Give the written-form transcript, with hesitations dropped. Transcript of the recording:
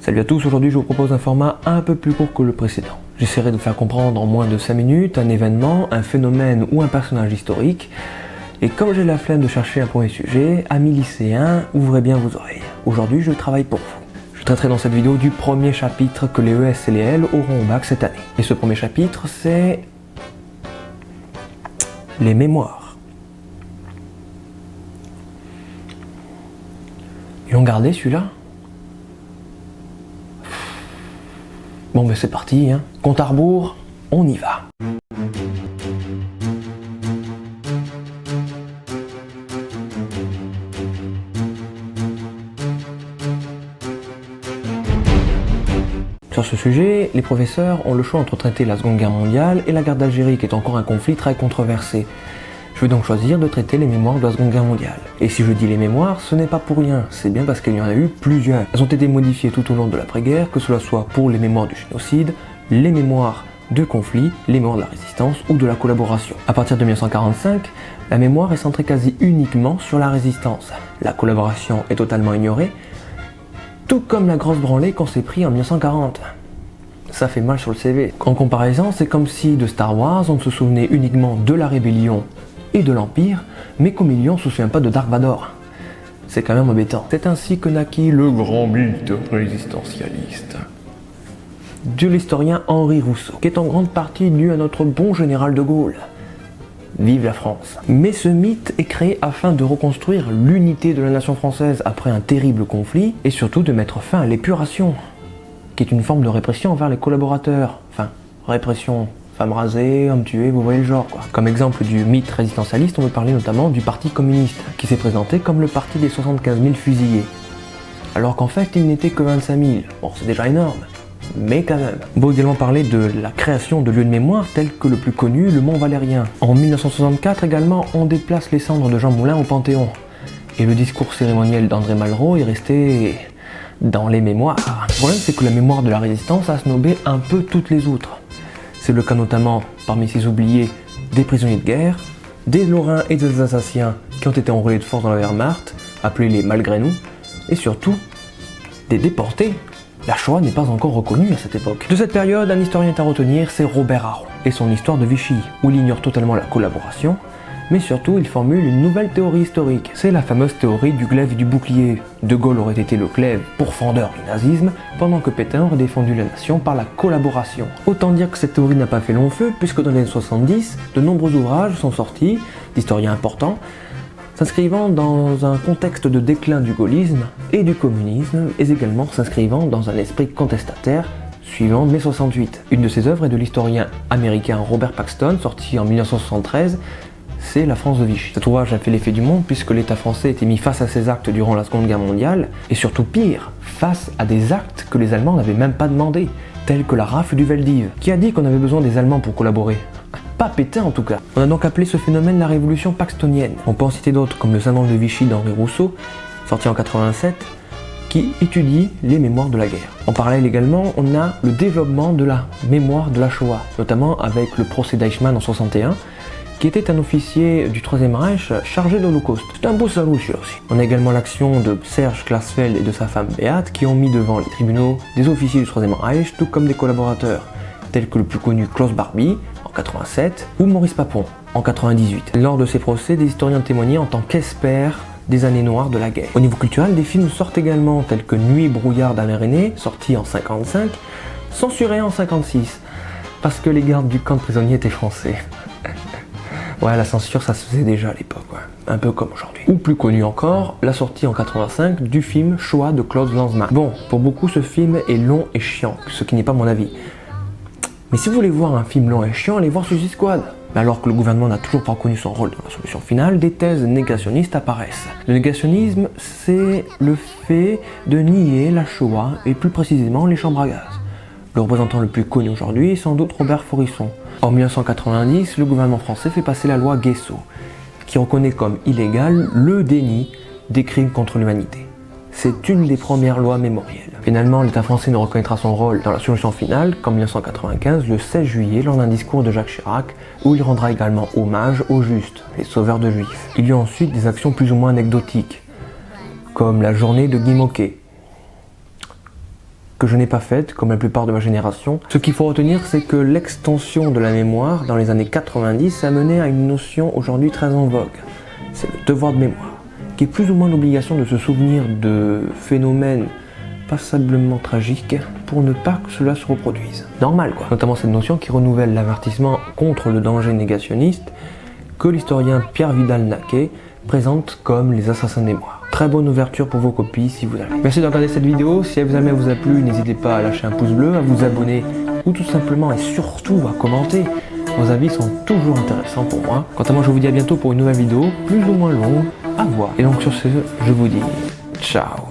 Salut à tous, aujourd'hui je vous propose un format un peu plus court que le précédent. J'essaierai de faire comprendre en moins de 5 minutes un événement, un phénomène ou un personnage historique. Et comme j'ai la flemme de chercher un premier sujet, amis lycéens, ouvrez bien vos oreilles. Aujourd'hui je travaille pour vous. Je traiterai dans cette vidéo du premier chapitre que les ES et les L auront au bac cette année. Et ce premier chapitre c'est... les mémoires. Ils l'ont gardé celui-là? Bon ben c'est parti, hein. Compte à rebours, on y va. Sur ce sujet, les professeurs ont le choix entre traiter la Seconde Guerre mondiale et la guerre d'Algérie, qui est encore un conflit très controversé. Je vais donc choisir de traiter les mémoires de la Seconde Guerre mondiale. Et si je dis les mémoires, ce n'est pas pour rien, c'est bien parce qu'il y en a eu plusieurs. Elles ont été modifiées tout au long de l'après-guerre, que cela soit pour les mémoires du génocide, les mémoires de conflit, les mémoires de la résistance ou de la collaboration. À partir de 1945, la mémoire est centrée quasi uniquement sur la résistance. La collaboration est totalement ignorée, tout comme la grosse branlée qu'on s'est pris en 1940. Ça fait mal sur le CV. En comparaison, c'est comme si de Star Wars, on ne se souvenait uniquement de la rébellion et de l'Empire, mais qu'au milieu on ne se souvient pas de Dark Vador. C'est quand même embêtant. C'est ainsi que naquit le grand mythe résistentialiste de l'historien Henri Rousseau, qui est en grande partie dû à notre bon général de Gaulle. Vive la France. Mais ce mythe est créé afin de reconstruire l'unité de la nation française après un terrible conflit, et surtout de mettre fin à l'épuration, qui est une forme de répression envers les collaborateurs. Enfin, répression, femmes rasées, hommes tués, vous voyez le genre quoi. Comme exemple du mythe résistentialiste, on peut parler notamment du Parti communiste, qui s'est présenté comme le parti des 75 000 fusillés. Alors qu'en fait, il n'était que 25 000. Bon, c'est déjà énorme, mais quand même. On peut également parler de la création de lieux de mémoire, tels que le plus connu, le Mont Valérien. En 1964 également, on déplace les cendres de Jean Moulin au Panthéon. Et le discours cérémoniel d'André Malraux est resté dans les mémoires. Le problème, c'est que la mémoire de la résistance a snobé un peu toutes les autres. C'est le cas notamment, parmi ces oubliés, des prisonniers de guerre, des Lorrains et des Alsaciens qui ont été enrôlés de force dans la Wehrmacht, appelés les malgré nous, et surtout, des déportés. La Shoah n'est pas encore reconnue à cette époque. De cette période, un historien à retenir, c'est Robert Harron, et son histoire de Vichy, où il ignore totalement la collaboration, mais surtout il formule une nouvelle théorie historique. C'est la fameuse théorie du glaive et du bouclier. De Gaulle aurait été le glaive pourfendeur du nazisme, pendant que Pétain aurait défendu la nation par la collaboration. Autant dire que cette théorie n'a pas fait long feu, puisque dans les années 70, de nombreux ouvrages sont sortis, d'historiens importants, s'inscrivant dans un contexte de déclin du gaullisme et du communisme, et également s'inscrivant dans un esprit contestataire, suivant mai 68. Une de ces œuvres est de l'historien américain Robert Paxton, sorti en 1973, c'est La France de Vichy. Cet ouvrage a fait l'effet du monde puisque l'État français était mis face à ses actes durant la Seconde Guerre mondiale, et surtout pire, face à des actes que les Allemands n'avaient même pas demandé, tels que la rafle du Veldiv. Qui a dit qu'on avait besoin des Allemands pour collaborer? Pas Pétain en tout cas. On a donc appelé ce phénomène la révolution paxtonienne. On peut en citer d'autres comme le syndrome de Vichy d'Henri Rousseau, sorti en 87, qui étudie les mémoires de la guerre. En parallèle également, on a le développement de la mémoire de la Shoah, notamment avec le procès d'Eichmann en 61, qui était un officier du Troisième Reich chargé de l'Holocauste. C'est un beau salaud celui-là aussi. On a également l'action de Serge Klarsfeld et de sa femme Beate qui ont mis devant les tribunaux des officiers du Troisième Reich, tout comme des collaborateurs, tels que le plus connu Klaus Barbie en 87 ou Maurice Papon en 98. Lors de ces procès, des historiens témoignaient en tant qu'experts des années noires de la guerre. Au niveau culturel, des films sortent également, tels que Nuit et brouillard d'Alain Resnais, sorti en 55, censuré en 56, parce que les gardes du camp de prisonniers étaient français. Ouais, la censure, ça se faisait déjà à l'époque, ouais. Un peu comme aujourd'hui. Ou plus connu encore, la sortie en 85 du film Shoah de Claude Lanzmann. Bon, pour beaucoup, ce film est long et chiant, ce qui n'est pas mon avis. Mais si vous voulez voir un film long et chiant, allez voir Suicide Squad. Mais alors que le gouvernement n'a toujours pas reconnu son rôle dans la solution finale, des thèses négationnistes apparaissent. Le négationnisme, c'est le fait de nier la Shoah, et plus précisément les chambres à gaz. Le représentant le plus connu aujourd'hui est sans doute Robert Faurisson. En 1990, le gouvernement français fait passer la loi Guesso, qui reconnaît comme illégal le déni des crimes contre l'humanité. C'est une des premières lois mémorielles. Finalement, l'État français ne reconnaîtra son rôle dans la solution finale qu'en 1995, le 16 juillet, lors d'un discours de Jacques Chirac, où il rendra également hommage aux justes, les sauveurs de juifs. Il y a ensuite des actions plus ou moins anecdotiques, comme la journée de Guy Môquet, que je n'ai pas faite, comme la plupart de ma génération. Ce qu'il faut retenir, c'est que l'extension de la mémoire dans les années 90 a mené à une notion aujourd'hui très en vogue. C'est le devoir de mémoire, qui est plus ou moins l'obligation de se souvenir de phénomènes passablement tragiques pour ne pas que cela se reproduise. Normal quoi. Notamment cette notion qui renouvelle l'avertissement contre le danger négationniste que l'historien Pierre Vidal-Naquet présente comme les assassins de mémoire. Très bonne ouverture pour vos copies si vous avez. Merci de regarder cette vidéo. Si elle vous a plu, n'hésitez pas à lâcher un pouce bleu, à vous abonner ou tout simplement et surtout à commenter. Vos avis sont toujours intéressants pour moi. Quant à moi, je vous dis à bientôt pour une nouvelle vidéo, plus ou moins longue, à voir. Et donc sur ce, je vous dis ciao.